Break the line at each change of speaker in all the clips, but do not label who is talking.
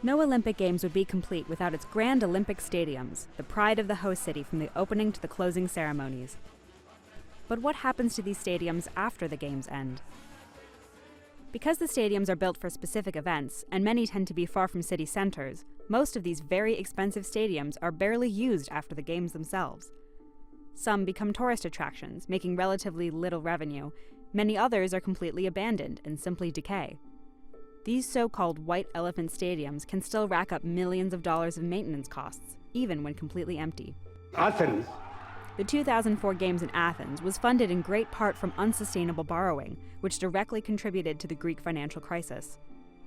No Olympic Games would be complete without its grand Olympic stadiums, the pride of the host city from the opening to the closing ceremonies. But what happens to these stadiums after the Games end? Because the stadiums are built for specific events, and many tend to be far from city centers, most of these very expensive stadiums are barely used after the Games themselves. Some become tourist attractions, making relatively little revenue. Many others are completely abandoned and simply decay. These so-called white elephant stadiums can still rack up millions of dollars of maintenance costs, even when completely empty.
Athens.
The 2004 Games in Athens was funded in great part from unsustainable borrowing, which directly contributed to the Greek financial crisis.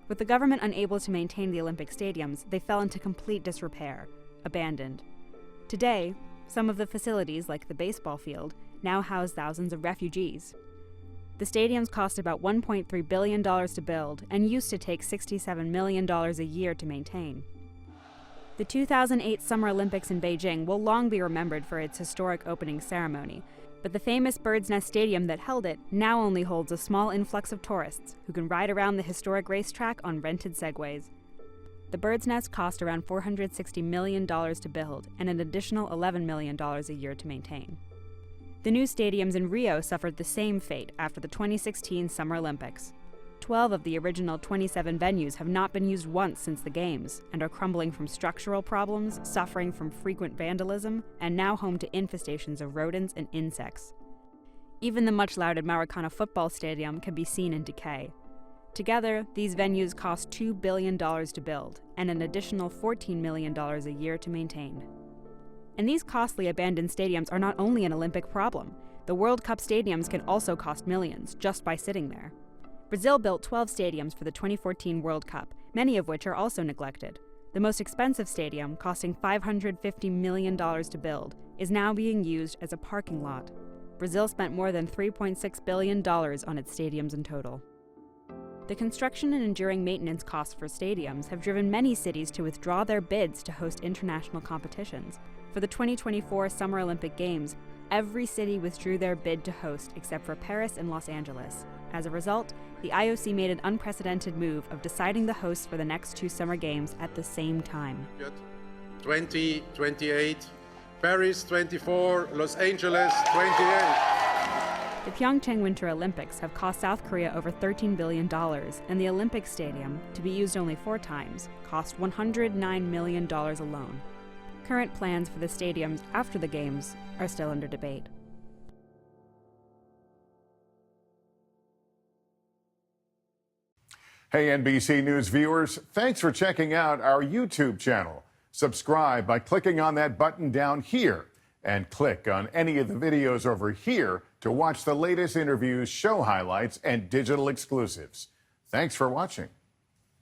With the government unable to maintain the Olympic stadiums, they fell into complete disrepair, abandoned. Today, some of the facilities, like the baseball field, now house thousands of refugees. The stadiums cost about $1.3 billion to build and used to take $67 million a year to maintain. The 2008 Summer Olympics in Beijing will long be remembered for its historic opening ceremony, but the famous Bird's Nest Stadium that held it now only holds a small influx of tourists who can ride around the historic racetrack on rented segways. The Bird's Nest cost around $460 million to build and an additional $11 million a year to maintain. The new stadiums in Rio suffered the same fate after the 2016 Summer Olympics. 12 of the original 27 venues have not been used once since the Games and are crumbling from structural problems, suffering from frequent vandalism, and now home to infestations of rodents and insects. Even the much-lauded MARACANA football stadium can be seen in decay. Together, these venues cost $2 billion to build and an additional $14 million a year to maintain. And these costly abandoned stadiums are not only an Olympic problem. The World Cup stadiums can also cost millions just by sitting there. Brazil built 12 stadiums for the 2014 World Cup, many of which are also neglected. The most expensive stadium, costing $550 million to build, is now being used as a parking lot. Brazil spent more than $3.6 billion on its stadiums in total. The construction and enduring maintenance costs for stadiums have driven many cities to withdraw their bids to host international competitions. For the 2024 Summer Olympic Games, every city withdrew their bid to host except for Paris and Los Angeles. As a result, the IOC made an unprecedented move of deciding the hosts for the next two Summer Games at the same time.
2028, Paris 24, Los Angeles 28.
The Pyeongchang Winter Olympics have cost South Korea over $13 billion, and the Olympic Stadium, to be used only 4 times, cost $109 million alone. Current plans for the stadiums after the Games are still under debate.
Hey, NBC News viewers, thanks for checking out our YouTube channel. Subscribe by clicking on that button down here and click on any of the videos over here to watch the latest interviews, show highlights, and digital exclusives. Thanks for watching.